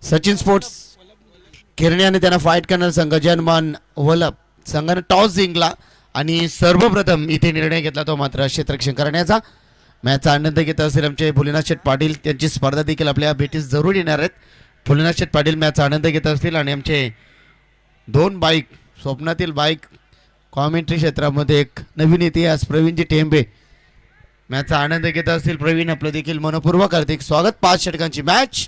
Sachin sports किरणे आणि त्यांना फाईट करणार संघ जनमान वलप संघाने टॉस जिंकला आणि सर्वप्रथम इथे निर्णय घेतला तो मात्र क्षेत्ररक्षण करण्याचा. मॅचचा आनंद घेत असेल आमचे भोलेनाथ शेठ पाटील, त्यांची स्पर्धा देखील आपल्या भेटीस जरूर येणार आहेत. भोलेनाथ शेठ पाटील मॅचचा आनंद घेत असतील आणि आमचे दोन बाईक स्वप्नातील बाईक कॉमेंट्री क्षेत्रामध्ये एक नवीन इतिहास प्रवीणजी टेंबे मॅचचा आनंद घेत असतील. प्रवीण आपलं देखील मनपूर्वक हार्दिक स्वागत. 5 षटकांची मॅच,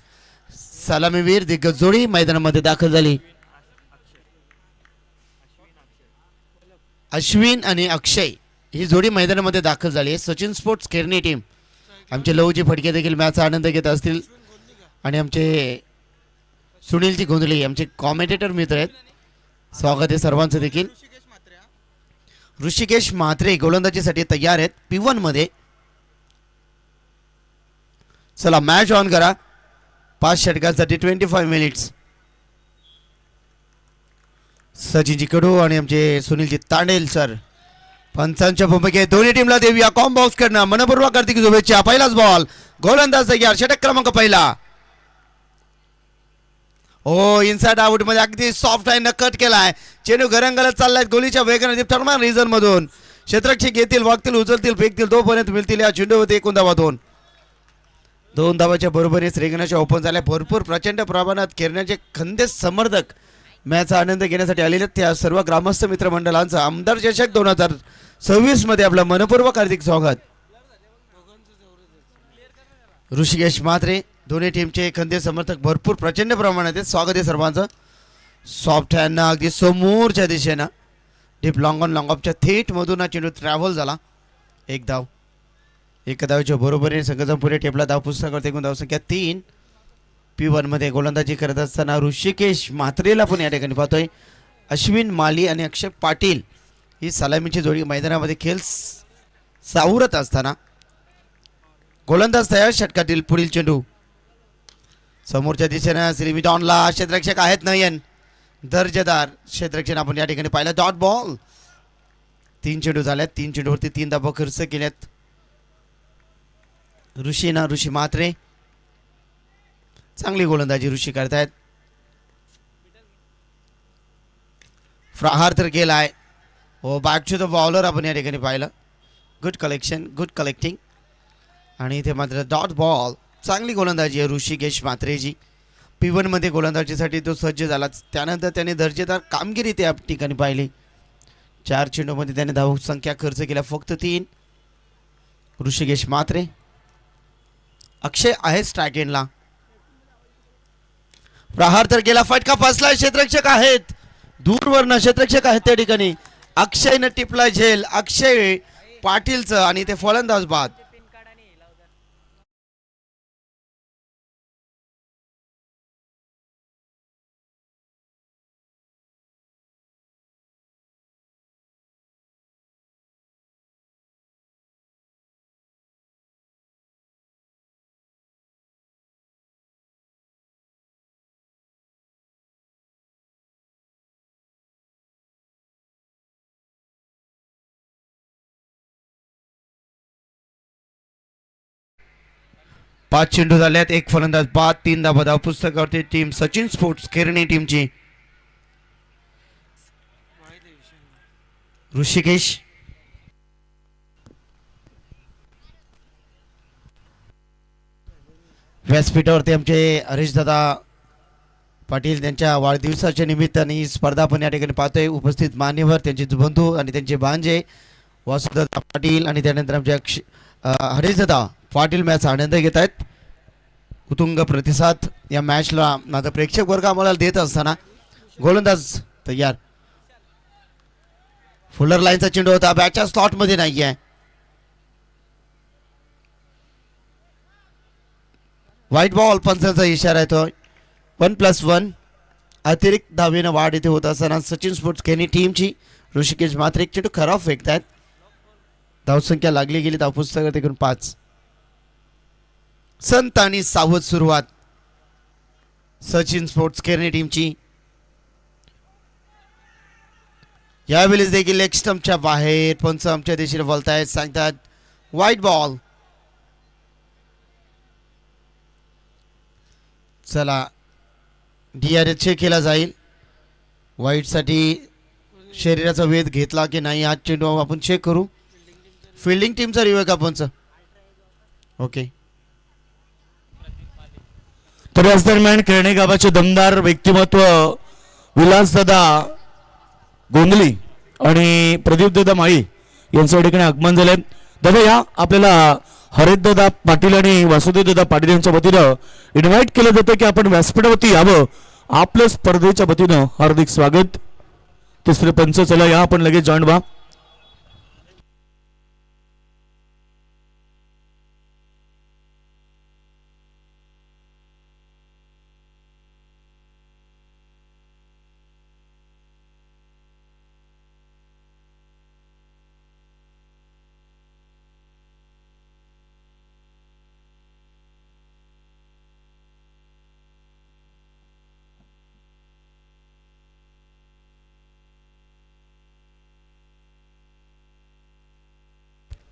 सलामीवीर दिग्गज जोडी मैदानामध्ये दाखल झाली. अश्विन आणि अक्षय ही जोडी मैदानामध्ये दाखल झाली आहे. सचिन स्पोर्ट्स केरणी टीम आमचे लवजी फडके देखील मॅचचा आनंद घेत असतील आणि आमचे सुनीलजी गोंधळे आमचे कॉमेंटेटर मित्र आहेत. स्वागत आहे सर्वांचं देखील. ऋषिकेश म्हात्रे गोलंदाजीसाठी तयार आहेत P1 मध्ये. चला मॅच ऑन करा. 5 षटकांसाठी 25 मिनिट्स. सचिनजी कडू आणि आमचे सुनीलजी तांडेल सर पंचांच्या भूमिकेत दोन्ही टीमला देऊया कॉम बॉक्स करणं. मनपूर्वक कार्तिक शुभेच्छा. पहिलाच बॉल गोलंदाज तयार. षटक क्रमांक पहिला. हो इनसाइड आउट मध्ये अगदी सॉफ्ट लाईन कट केलाय. चेंडू गरंगलत चाललाय गोलीच्या वेगाने थर्मान रिझन मधून. क्षेत्ररक्षक येतील वागतील उचलतील फेकतील तोपर्यंत मिळतील या चेंडूवरती 1 धावा 2 धावाच्या बरोबरीने श्रीगणेश ओपन झाल्या. भरपूर प्रचंड प्रमाणात खेळण्याचे खंदे समर्थक मॅचचा आनंद घेण्यासाठी आलेले त्या सर्व ग्रामस्थ मित्रमंडळांचं आमदार चषक 2026 मध्ये आपलं मनपूर्वक हार्दिक स्वागत. ऋषिकेश म्हात्रे दोन्ही टीमचे खंदे समर्थक भरपूर प्रचंड प्रमाणात आहेत. स्वागत आहे सर्वांचं. सॉफ्ट हँडनं अगदी समोरच्या दिशेनं डीप लॉंग ऑन लॉंग ऑफच्या थेट मधून हा चेंडू ट्रॅव्हल झाला. 1 धाव. 1 धावेच्या बरोबरीने संघाचा पुढे टेपला धाव पुस्तकावर एकूण धाव संख्या 3. P1 मध्ये गोलंदाजी करत असताना ऋषिकेश म्हात्रेला पण या ठिकाणी पाहतोय. अश्विन माली आणि अक्षय पाटील ही सलामीची जोडी मैदानामध्ये खेळ सावरत असताना गोलंदाज तयार. षटकातील पुढील चेंडू समोरच्या दिशेनं श्रीमित ऑनला. क्षेत्ररक्षक आहेत नयन दर्जेदार क्षेत्ररक्षण आपण या ठिकाणी पाहिलं. Dot ball. 3 चेंडू झाल्यात. 3 चेंडूवरती 3 धावा खर्च केल्यात ऋषी म्हात्रे. चांगली गोलंदाजी ऋषी करतायत. प्रहार तर केलाय. हो बॅक टू द बॉलर आपण या ठिकाणी पाहिलं. गुड कलेक्शन गुड कलेक्टिंग आणि इथे मात्र डॉट बॉल. चांगली गोलंदाजी आहे ऋषिकेश म्हात्रेजी. P1 मध्ये गोलंदाजीसाठी तो सज्ज झाला. त्यानंतर त्याने दर्जेदार कामगिरी त्या ठिकाणी पाहिली. 4 चेंडूमध्ये त्याने धाव संख्या खर्च केल्या फक्त 3. ऋषिकेश म्हात्रे. अक्षय आहे स्ट्राईक एंडला. प्रहार तर गेला. फटका फसलाय. क्षेत्ररक्षक आहेत दूरवरनं क्षेत्ररक्षक आहेत त्या ठिकाणी. अक्षयनं टिपला झेल अक्षय पाटीलचं आणि ते फलंदाज बाद. पाच चेंडू झाल्यात. 1 फलंदाज बाद. 3 धावा धाव पुस्तकावरती टीम सचिन स्पोर्ट्स केरणी टीमची. ऋषिकेश व्यासपीठावरती आमचे हरीशदादा पाटील त्यांच्या वाढदिवसाच्या निमित्ताने ही स्पर्धा आपण या ठिकाणी पाहतोय. उपस्थित मान्यवर त्यांचे बंधू आणि त्यांचे भांजे वासुदादा पाटील आणि त्यानंतर आमचे हरीशदादा पाटील मॅच आनंद घेत आहेत. उत्तुंग प्रतिसाद या मॅचला माझा प्रेक्षक वर्ग आम्हाला देत असताना गोलंदाज तयार. फुलर लाईनचा चेंडू होता. बॅटच्या स्लॉट मध्ये नाही आहे. White ball. पंचांचा इशारा येतो. 1+1 अतिरिक्त धावेनं वाढ इथे होत असताना सचिन स्पोर्ट्स केरणी टीमची. ऋषिकेश म्हात्रे एक चेंडू खराब फेकतायत. धावसंख्या लागली गेली धावपुस्तकात एकूण 5. संत आणि सावध सुरुवात सचिन स्पोर्ट्स केरणी टीमची. यावेळेस देखील लेग स्टंपच्या बाहेर पंच आमच्या दिशेने बोलतायत. सांगतात व्हाईट बॉल. चला DRS चेक केला जाईल. वाईटसाठी शरीराचा वेध घेतला की नाही आज चेंडू आपण चेक करू. फिल्डिंग टीमचा रिव्ह्यू का आपणचा. ओके. तर याच दरम्यान खेळणे गावाचे दमदार व्यक्तिमत्व विलासदादा गोंधली आणि प्रदीपदादा माळी यांचं या ठिकाणी आगमन झालंय. दादा या आपल्याला हरितदादा पाटील आणि वासुदेवदादा पाटील यांच्या वतीनं इन्व्हाइट केलं जातं की आपण व्यासपीठावरती यावं. आपल्या स्पर्धेच्या वतीनं हार्दिक स्वागत. तिसरे पंच चला या आपण लगेच जॉईन व्हा.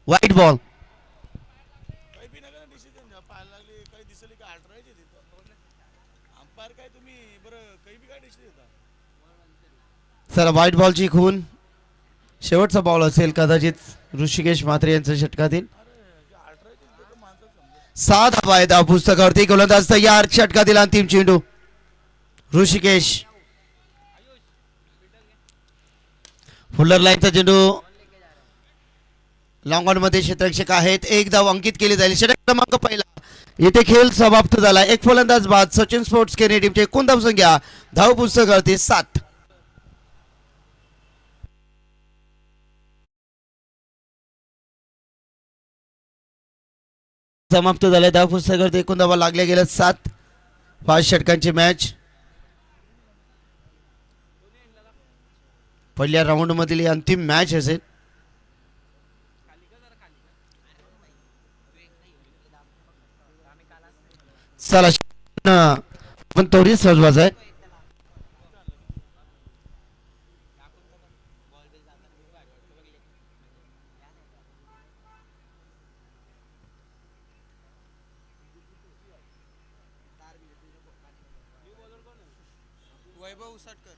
वाईट बॉल. चला वाईट बॉलची खून. शेवटचा बॉल असेल कदाचित ऋषिकेश म्हात्रे यांच्या षटकातील. 6 धावा आहेत पुस्तकावरती. गोलंदाज तयार. षटकातील अंतिम चेंडू ऋषिकेश. फुल्लर लाईनचा चेंडू लॉंग ऑन मध्ये क्षेत्ररक्षक आहेत. एक धाव अंकित केली जाईल. षटक क्रमांक पहिला इथे खेळ समाप्त झाला. एक फलंदाज बाद. सचिन स्पोर्ट्स केने टीमचे एकूण धाव संख्या धाव पुस्तकावरती 7. समाप्त झाले. धाव पुस्तकावरती एकूण धावा लागल्या गेल्या 7. 5 षटकांची मॅच. पहिल्या राऊंड मधील अंतिम मॅच असेल. चला पण तोरी सहजवाज आहे. वैभव उसटकर.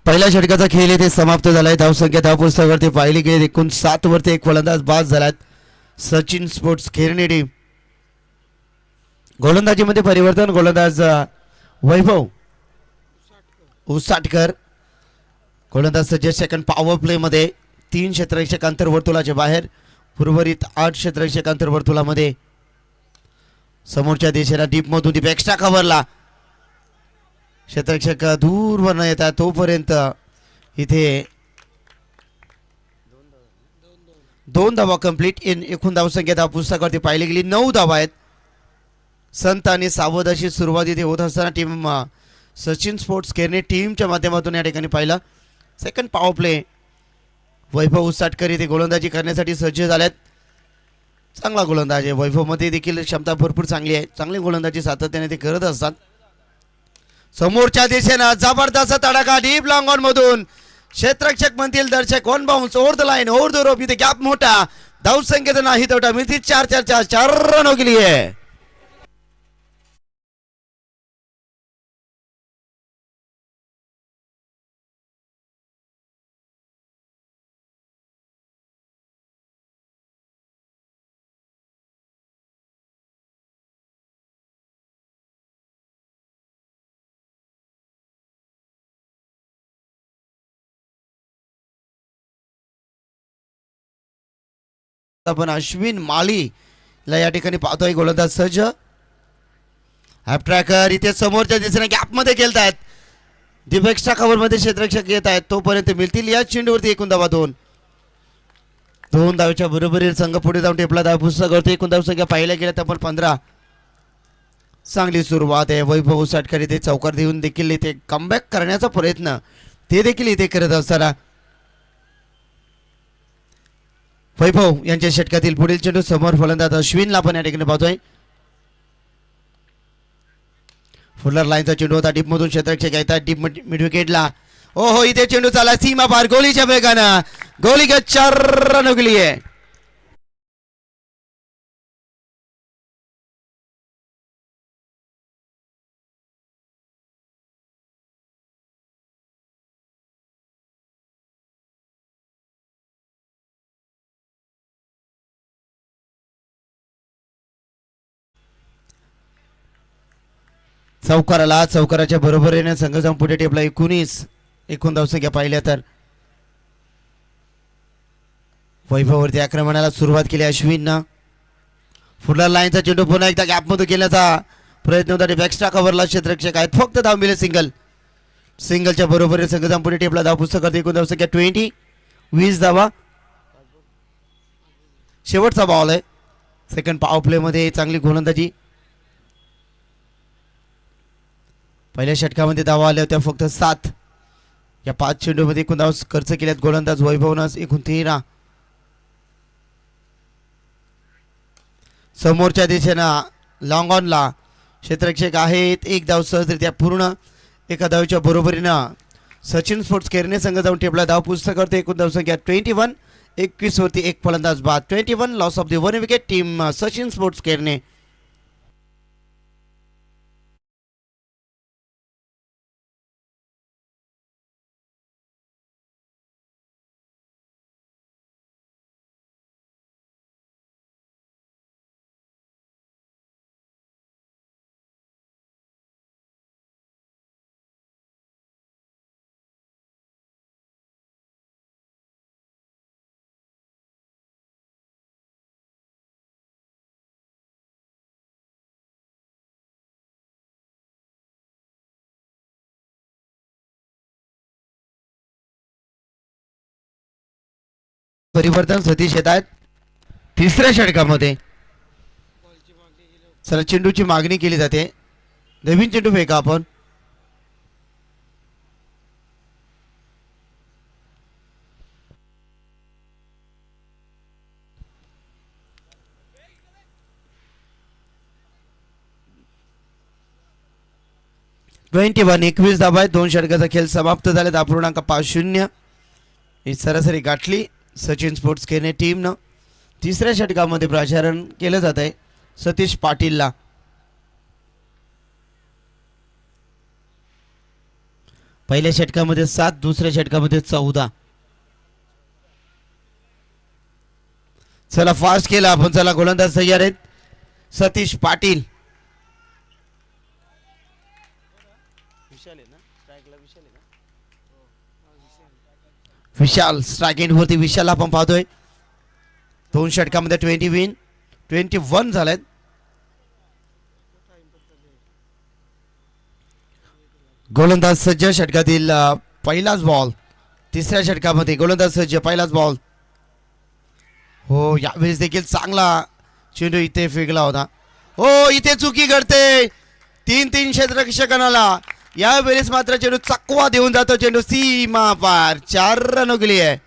पहिल्या षटकाचा खेळ इथे समाप्त झालाय. धावसंख्या धाव पुस्तकावरती पाहिली गेली एकूण 7 वरती एक फलंदाज बाद झालात. सचिन स्पोर्ट्स खेरणे टीम. गोलंदाजीमध्ये परिवर्तन. गोलंदाज वैभव उसाटकर. गोलंदाज सज्ज सेकंड पॉवर प्ले मध्ये 3 क्षेत्ररक्षक अंतर्वर्तुळाच्या बाहेर. उर्वरित 8 क्षेत्ररक्षक अंतर्वर्तुळामध्ये. समोरच्या दिशेला डीप मधून डीप एक्स्ट्रा कव्हरला क्षेत्ररक्षक दूरवर न येतात तोपर्यंत इथे 2 धावा कंप्लीट. एकूण धावसंख्या धाव पुस्तकावरती पाहिली गेली 9 धावा आहेत. संत आणि सावध अशी सुरुवात इथे होत असताना टीम सचिन स्पोर्ट्स केरने टीमच्या माध्यमातून या ठिकाणी पाहिला. Second power play. Vaibhav Usatkar इथे गोलंदाजी करण्यासाठी सज्ज झाल्यात. चांगला गोलंदाज आहे. वैभवमध्ये देखील क्षमता भरपूर चांगली आहे. चांगली गोलंदाजी सातत्याने ते करत असतात. समोरच्या दिशेनं जबरदस्त तडाखा डीप लॉंग ऑन मधून. क्षेत्ररक्षक म्हणतील दर्शक 1 bounce over the line over the rope. इथे गॅप मोठा. धावसंख्येत नाही तोटा. मिळतील 4 रनों के लिए. आपण अश्विन माळीला या ठिकाणी पाहतोय. गोलंदाज सज्ज. हॅप ट्रॅकर इथे समोरच्या दिशेने गॅप मध्ये खेळतायत. डीप एक्स्ट्रा कव्हर मध्ये क्षेत्ररक्षक येत आहेत तोपर्यंत मिळतील या चेंडूवरती एकूण धावा 2. 2 धावेच्या बरोबरीने संघ पुढे जाऊन टेपला धाव पुस्तकावरती एकूण धाव संख्या पाहिल्या गेल्या तर पण 15. चांगली सुरुवात आहे. वैभव उसाटकर इथे चौकार देऊन देखील इथे कमबॅक करण्याचा प्रयत्न ते देखील इथे करत असताना वैभव यांच्या षटकातील पुढील चेंडू समोर फलंदाज अश्विनला पण या ठिकाणी पाहतोय. फुल्लर लाईनचा चेंडू होता. डीप मधून क्षेत्ररक्षक येतात. डीप मिड विकेटला हो हो इथे चेंडू चाला सीमा पार गोलीच्या वेगानं गोली चार रन गेली आहे. चौकाराला चौकाराच्या बरोबरीने संघ जाऊन पुढे टेपला 19 धावसंख्या पाहिल्या तर वैभववरती आक्रमणाला सुरुवात केली अश्विननं. फुलर लाईनचा चेंडू पुन्हा एकदा गॅपमध्ये केल्याचा प्रयत्न होता. एक्स्ट्रा कव्हरला क्षेत्ररक्षक आहेत फक्त धाव मिळेल सिंगलच्या बरोबरीने संघ जाऊन पुढे टेपला धाव पुस्तक करते. एकूण धावसंख्या 20 धावा. शेवटचा बॉल आहे सेकंड पॉवर प्ले मध्ये चांगली गोलंदाजी. पहिल्या षटकामध्ये धावा आल्या होत्या फक्त 7. या 5 चेंडूमध्ये एकूण धाव खर्च केल्यात गोलंदाज वैभवनं एकूण 13. समोरच्या दिशेनं लॉंग ऑनला क्षेत्ररक्षक आहेत 1 धाव सहजरित्या पूर्ण. एका धावच्या बरोबरीनं सचिन स्पोर्ट्स केरने संघ जाऊन टेपला धाव पुस्तक करते. एकूण धावसंख्या 21. 21 वरती एक फलंदाज बाद. 21 loss of the 1 wicket team Sachin sports केरने. परिवर्तन सतीश येत आहेत तिसऱ्या षटकामध्ये. चला चेंडूची मागणी केली जाते. नवीन चेंडू फेका आपण. वन 21 धावा आहेत. 2 षटकाचा खेळ समाप्त झाला. 10.50 ही सरासरी गाठली सचिन स्पोर्ट्स केरने टीमनं. तिसऱ्या षटकामध्ये प्रसारण केलं जात आहे सतीश पाटीलला. पहिल्या षटकामध्ये 7, दुसऱ्या षटकामध्ये 14. चला फास्ट केला आपण. चला गोलंदाज तयार आहेत सतीश पाटील. विशाल स्ट्राइक एंड वरती विशाल आपण पाहतोय. 2 षटकामध्ये 21 झालेत. गोलंदाज सज्ज षटकातील पहिलाच बॉल. तिसऱ्या षटकामध्ये गोलंदाज सज्ज पहिलाच बॉल. हो यावेळेस देखील चांगला चेंडू इथे फेकला होता. हो इथे चुकी घडते. 3 क्षेत्ररक्षकांना यावेळेस मात्र चेंडू चकवा देऊन जातो. चेंडू सीमा पार 4 रन गेली आहे.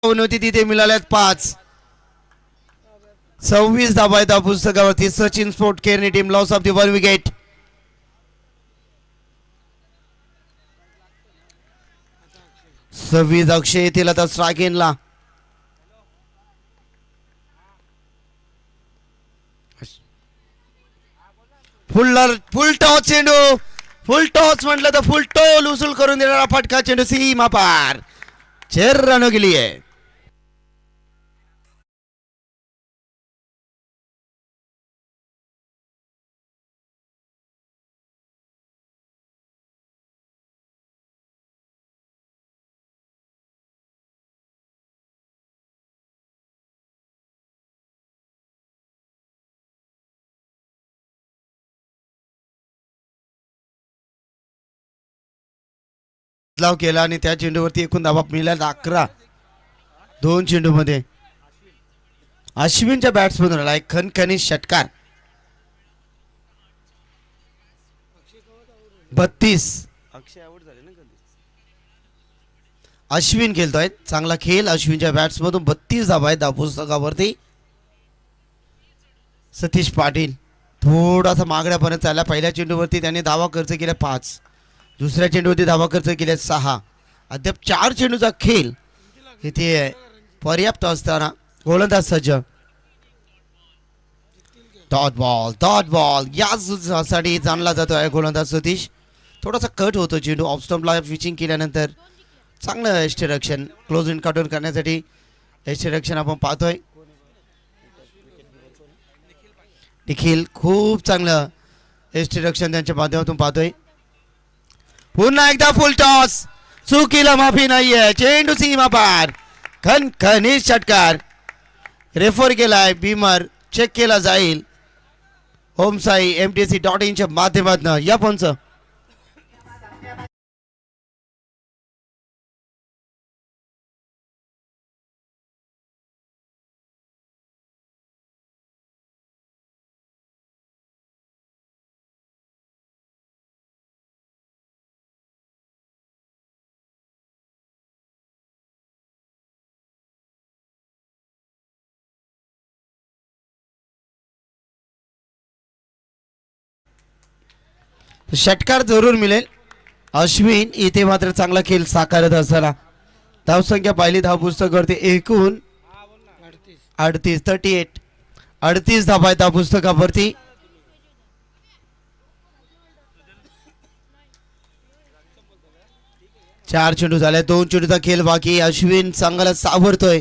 होती तिथे मिळाल्यात 5. 26 धावा आहेत पुस्तकावरती. सचिन स्पोर्ट केरने team loss of the 1 wicket. सव्वीस अक्षय येथील आता स्ट्रायकेनला. फुल टॉस चेंडू. फुल टॉस म्हटलं तर फुल टोल उसूल करून देणारा फटका. चेंडू सीमा पार 4 रन गेली आहे. बदलाव केला आणि त्या चेंडूवरती एकूण धावा मिळाल्या 11. 2 चेंडूमध्ये अश्विनच्या बॅट्समधून आला एक खणखणीत षटकार. 32. अश्विन खेळतोय चांगला खेळ. अश्विनच्या बॅट्समधून 32 धावा आहेत पुस्तकावरती. सतीश पाटील थोडासा मागण्यापर्यंत चालला. पहिल्या चेंडूवरती त्याने धावा खर्च केल्या 5, दुसऱ्या चेंडूवरती धावा खर्च केल्या 6. अद्याप 4 चेंडूचा खेळ इथे पर्याप्त असताना गोलंदाज सज्ज. डॉट बॉल यासाठी जाणला जातो आहे गोलंदाज सतीश. थोडासा कट होतो चेंडू. ऑफ स्टंपला पिचिंग केल्यानंतर चांगलं यष्टीरक्षण क्लोज इन काउंटर करण्यासाठी यष्टीरक्षण आपण पाहतोय. निखिल खूप चांगलं यष्टीरक्षण त्यांच्या माध्यमातून पाहतोय. पुन्हा एकदा फुल टॉस. चुकीला माफी नाहीये. चेंडू सीमा पार. खणखणीत षटकार. रेफर केलाय बीमर. चेक केला जाईल होमसाई MTC.in च्या माध्यमातून. या पंच षटकार जरूर मिळेल. अश्विन इथे मात्र चांगला खेळ साकारत असताना धावसंख्या पाहिली धाव पुस्तकावरती एकूण 38 धावा आहेत धाव पुस्तकावरती. चार चेंडू झाले. 2 चेंडूचा खेळ बाकी. अश्विन चांगला सावरतोय.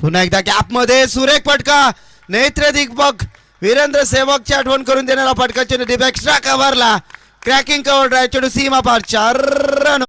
पुन्हा एकदा गॅप मध्ये सुरेख फटका. नेत्र दिग्बक वीरेंद्र सेवकची आठवण करून देणारा फटका. चेंडू डीप एक्स्ट्रा कव्हरला. Cracking cover drive. चेंडू सीमा पार. 4 रन.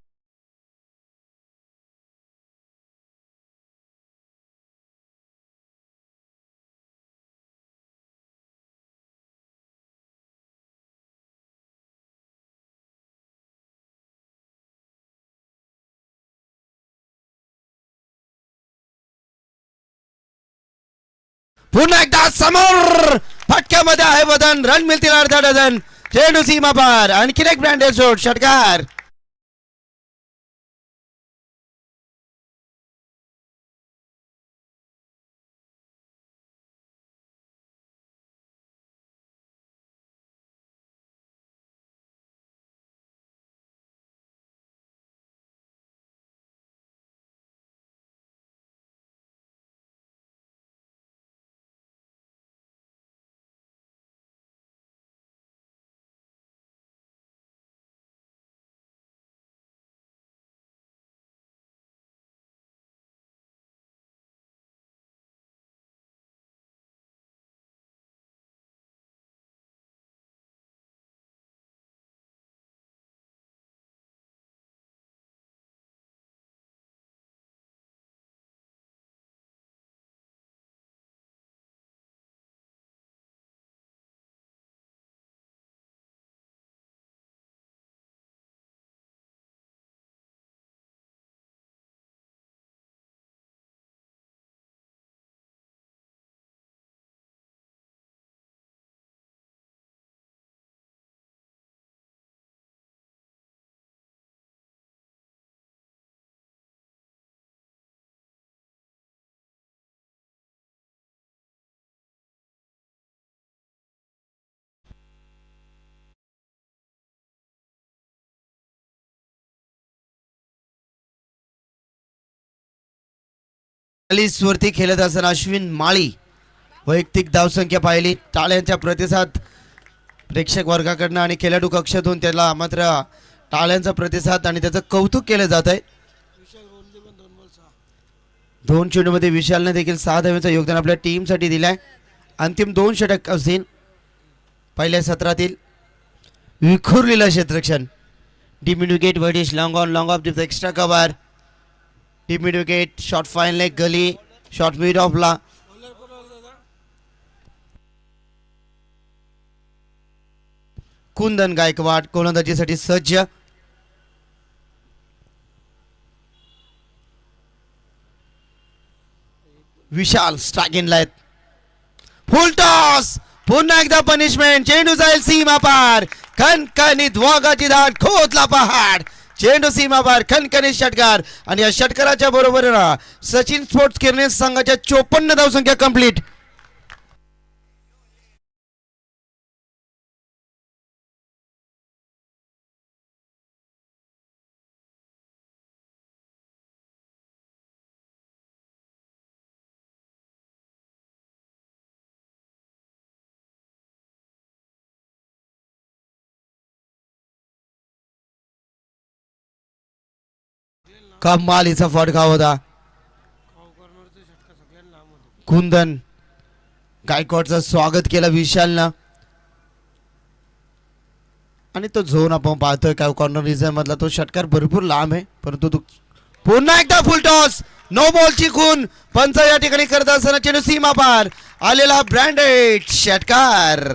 पुन्हा एकदा समोर फटक्यामध्ये आहे बदन. रन मिळतील अर्धा डझन. चेंडू सीमा पार. आणखी एक ब्रँडेड शॉट. षटकार. वरती खेळत असताना अश्विन माळी वैयक्तिक धावसंख्या पाहिली. टाळ्यांचा प्रतिसाद प्रेक्षक वर्गाकडनं आणि खेळाडू कक्षातून त्याला मात्र टाळ्यांचा प्रतिसाद आणि त्याचं कौतुक केलं जात आहे. 2 चेंडूमध्ये विशालने देखील 6 धावेचं योगदान आपल्या टीमसाठी दिलंय. अंतिम 2 षटक असतील पहिल्या सत्रातील. विखुरलेलं क्षेत्ररक्षण. डीप विकेट वर्डिश long on long off the extra cover. Deep mid wicket. Short fine leg gully. Short mid ऑफला. कुंदन गायकवाड गोलंदाजीसाठी सज्ज. विशाल स्ट्राइक इन लाईत. Full toss. पुन्हा एकदा पनिशमेंट. चेंडू जाईल सीमा पार. खणखणीत वाघाची धाड. खोदला पहाड. चेंडू सीमा पार. खणखणीत षटकार. आणि या षटकाराच्या बरोबर सचिन स्पोर्ट्स किरणे संघाच्या 54 धावसंख्या कंप्लीट. कमालीचा फटका होता. कुंदन गायकवाडचं स्वागत केलं विशालनं आणि तो झोन आपण पाहतोय काय कॉर्नर रिझन मधला तो षटकार भरपूर लांब आहे परंतु तो पुन्हा एकदा फुल टॉस नो बॉलची खून पंच या ठिकाणी करत असताना चेंडू सीमा पार आलेला ब्रँडेड षटकार.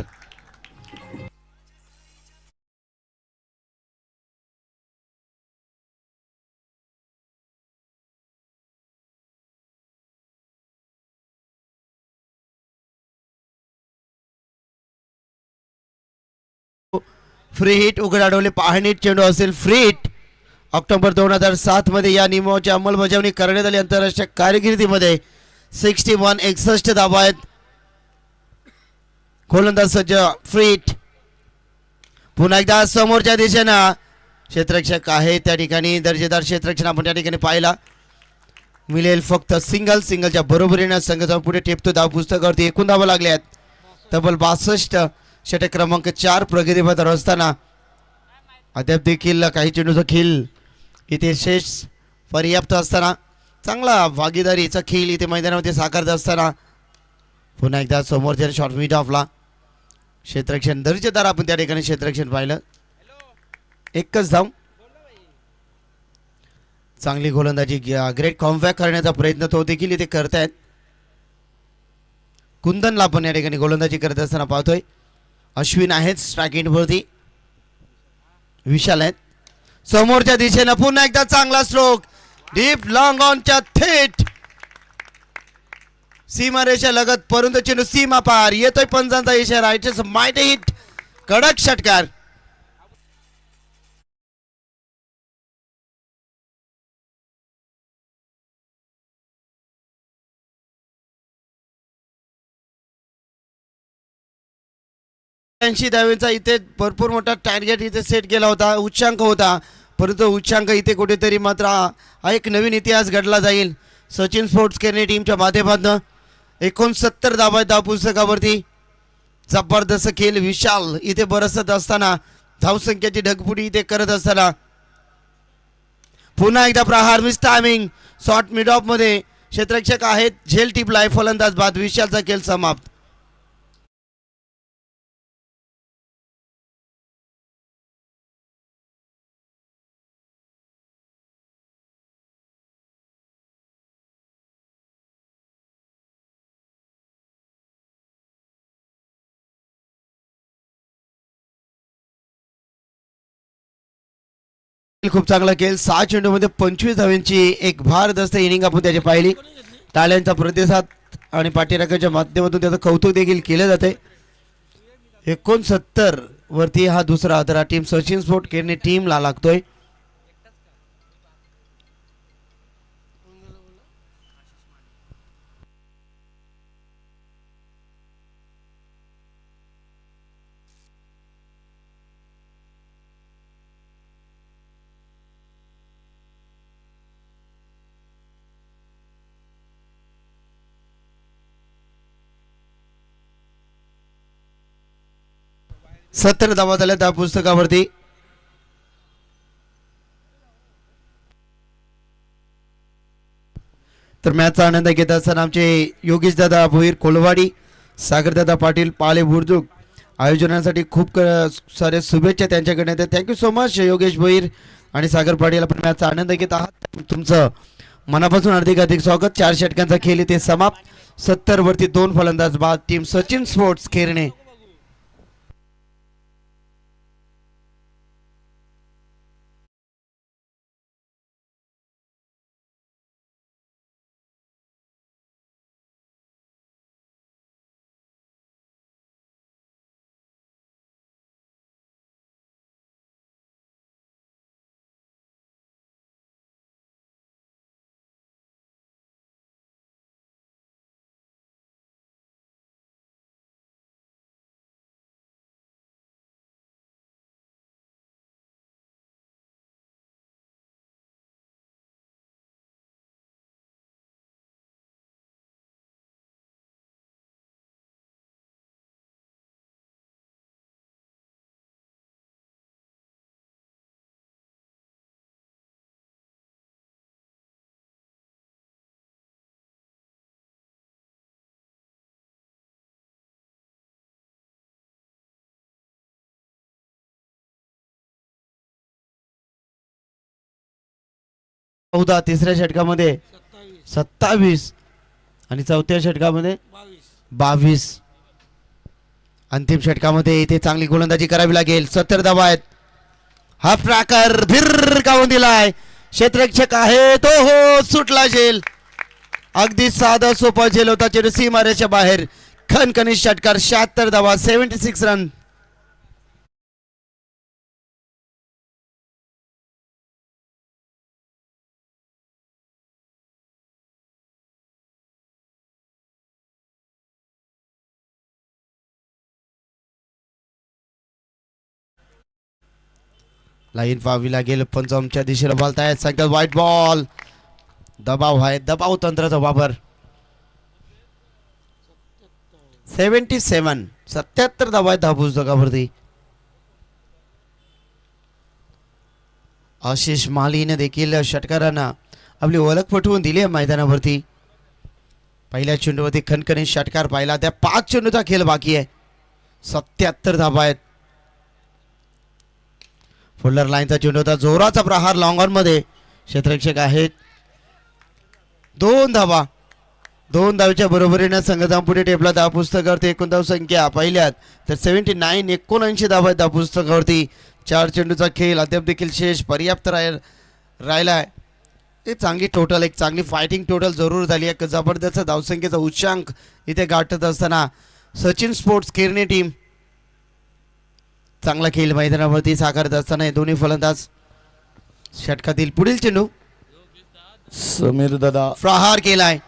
फ्री हिट उघडाडवले पाहणी चेंडू असेल फ्री हिट. ऑक्टोबर 2007 मध्ये या नियमाची अंमलबजावणी करण्यात आली. आंतरराष्ट्रीय कारकिर्दीमध्ये 61 धावा आहेत. गोलंदाज सज्ज फ्री हिट. पुन्हा एकदा समोरच्या दिशेनं क्षेत्ररक्षक आहे त्या ठिकाणी दर्जेदार क्षेत्ररक्षण आपण त्या ठिकाणी पाहिला मिळेल फक्त सिंगलच्या बरोबरीने संघ जाऊन पुढे टेपतो धाव पुस्तकावरती एकूण धावा लागल्या आहेत तब्बल 62. षटक क्रमांक 4 प्रगतीपथावर असताना अद्याप देखील काही चेंडूचा खेळ इथे शेष पर्याप्त असताना चांगला भागीदारीचा खेळ इथे मैदानामध्ये साकारत असताना पुन्हा एकदा समोरच्या शॉर्ट मिड ऑफला क्षेत्ररक्षण दर्जेदार आपण त्या ठिकाणी क्षेत्ररक्षण पाहिलं. एकच धाव. चांगली गोलंदाजी ग्रेट कॉमबॅक करण्याचा प्रयत्न तो देखील इथे करतायत. कुंदनला आपण या ठिकाणी गोलंदाजी करत असताना पाहतोय. अश्विन आहेत स्ट्रायकिंग वरती विशाल आहेत समोरच्या दिशेनं पुन्हा एकदा चांगला स्ट्रोक डीप लॉंग ऑनच्या थेट सीमारेषा लगत परंतु चेंडू सीमा पार येतोय पंचांचा इशारा. इट्स माइट हिट कडक षटकार. धावेचा इथे भरपूर मोठा टार्गेट इथे सेट केला होता उच्चांक होता परंतु उच्चांक इथे कुठेतरी मात्र हा एक नवीन इतिहास घडला जाईल. सचिन स्पोर्ट्स केरने टीमच्या माध्यमातून 69 धावा धाव पुस्तकावरती जबरदस्त खेळ. विशाल इथे बरसत असताना धावसंख्येची ढगफुटी इथे करत असताना पुन्हा एकदा प्रहार miss timing short mid off मध्ये क्षेत्ररक्षक आहेत झेल टिपला आहे फलंदाज बाद. विशालचा खेळ समाप्त. खूप चांगला खेळ 6 चेंडूमध्ये 25 धावांची एक भारदस्त इनिंग आपण त्याची पाहिली. टाळ्यांचा प्रतिसाद आणि पाठीराखाच्या माध्यमातून त्याचं कौतुक देखील केलं जाते. 69 वरती हा दुसरा आदरा टीम सचिन स्पोर्ट केरने टीमला लागतोय. सत्तर धावा झाल्या त्या पुस्तकावरती. तर मॅचचा आनंद घेत असताना आमचे योगेश दादा भोईर कोलवाडी सागरदादा पाटील पाले बुर्जुक आयोजनासाठी खूप सारे शुभेच्छा त्यांच्याकडे. Thank you so much Yogesh Bhoir आणि सागर पाटील. आपण मॅचचा आनंद घेत आहात तुमचं मनापासून हार्दिक स्वागत. 4 षटकांचा खेळ इथे समाप्त. 70 वरती 2 फलंदाज बाद. टीम सचिन स्पोर्ट्स केरने 14, तिसऱ्या षटकामध्ये 27 आणि चौथ्या षटकामध्ये 22. अंतिम षटकामध्ये इथे चांगली गोलंदाजी करावी लागेल. 70 धावा आहेत. हा प्रकार भिरकावून दिलाय. क्षेत्ररक्षक आहे तो हो सुटला झेल. अगदी साधा सोपा झेल होता. चेंडू सीमारेषेच्या बाहेर. खणखणीत षटकार. 76 धावा, 76 रन. लाईन पाहावी लागेल. पंचामच्या दिशेला बोलतायत. सांगतात व्हाईट बॉल. दबाव आहे. दबाव तंत्राचा वापर. 77 धावा आहेत. 10 पुस्तकावरती. आशिष मालीने देखील षटकारांना आपली ओळख पटवून दिली आहे मैदानावरती. पहिल्या चेंडूवरती खणखणीत षटकार पाहिला. त्या 5 चेंडूचा खेळ बाकी आहे. 77 धावा आहेत. फुल्लर लाईनचा चेंडू होता. जोराचा प्रहार लॉंग ऑन मध्ये. क्षेत्ररक्षक आहेत. 2 धावा. 2 धावेच्या बरोबरीने संघ पुढे टेबला. 10 पुस्तकावरती एकूण धाव संख्या पाहिल्यात तर 79, 79 धावा 10 पुस्तकावरती. 4 चेंडूचा खेळ अद्याप देखील शेष पर्याप्त राहिलाय. हे चांगली टोटल, एक चांगली फायटिंग टोटल जरूर झाली आहे. जबरदस्त धावसंख्येचा उच्चांक इथे गाठत असताना सचिन स्पोर्ट्स केरने टीम चांगला खेळ मैदानावरती साकारत असताना हे दोन्ही फलंदाज. षटकातील पुढील चेंडू समीर दादा प्रहार केलाय.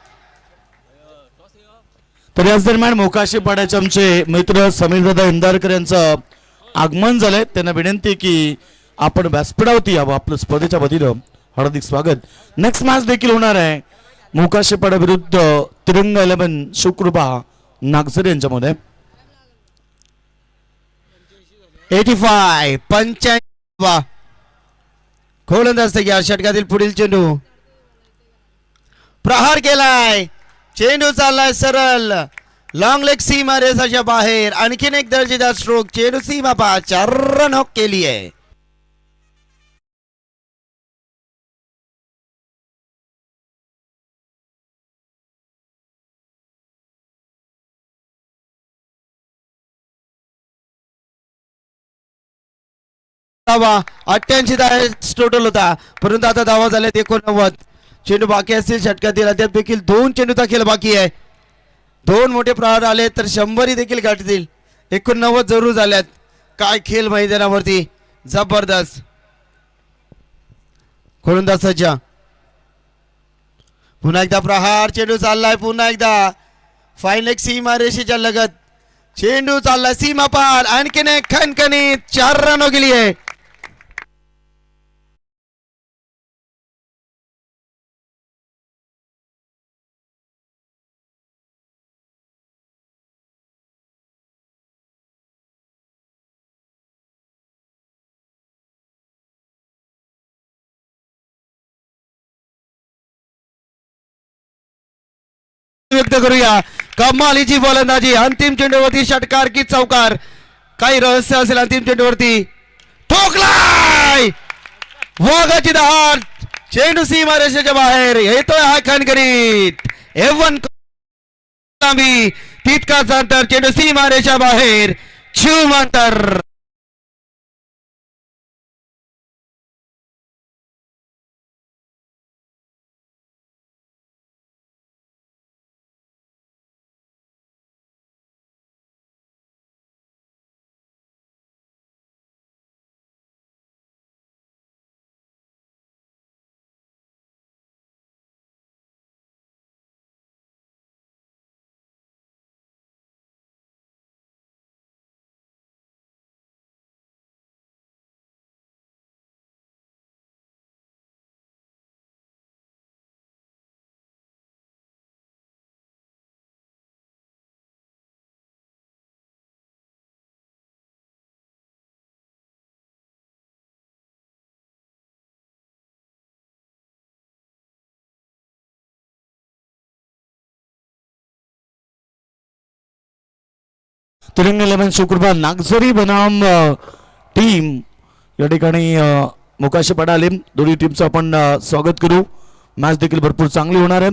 तर याच दरम्यान मोकाशी पाड्याचे आमचे मित्र समीर दादा इंदारकर यांचं आगमन झालंय. त्यांना विनंती की आपण व्यासपीठावरती यावं. आपलं स्पर्धेच्या वतीनं हार्दिक स्वागत. नेक्स्ट मॅच देखील होणार आहे मोकाशी पाडा विरुद्ध तिरंगा 11 शुक्रबा नागझरी यांच्यामध्ये. 85 गोलंदाज तयार. षटकातील पुढील चेंडू प्रहार केलाय. चेंडू चाललाय सरळ लॉंग लेग सीमा रेषेच्या बाहेर. आणखीन एक दर्जेदार स्ट्रोक. चेंडू सीमा पा 4 रन हॉक केली आहे. धावा 88 टोटल होता परंतु आता धावा झाल्यात 89. चेंडू बाकी असतील षटकातील. अद्याप देखील 2 चेंडूचा खेळ बाकी आहे. 2 मोठे प्रहार आले तर 100 देखील गाठतील. 89 जरूर झाल्यात. काय खेळ मैदानावरती जबरदस्त. गोलंदाज सज्ज. पुन्हा एकदा प्रहार. चेंडू चाललाय पुन्हा एकदा फाईन लेग सीमा रेषेच्या लगत. चेंडू चाललाय सीमा पार. आणखीन एक खणखणीत 4 रन गेली आहे. व्यक्त करूया कमालीची गोलंदाजी. अंतिम चेंडूवरती षटकार की चौकार. काही रहस्य असेल अंतिम चेंडूवरती. ठोकलाय वाघाची दहाड. चेंडू सीमा रेषेच्या बाहेर येतोय हा खणखणीत. एवन तितकाच अंतर. चेंडू सीमा रेषा बाहेर. शिव अंतर. तिरंगा 11 शुक्रबा नागझरी बनाम टीम या ठिकाणी मोकाशी पडाले. दोन्ही टीमचं आपण स्वागत करू. मॅच देखील भरपूर चांगली होणार आहे.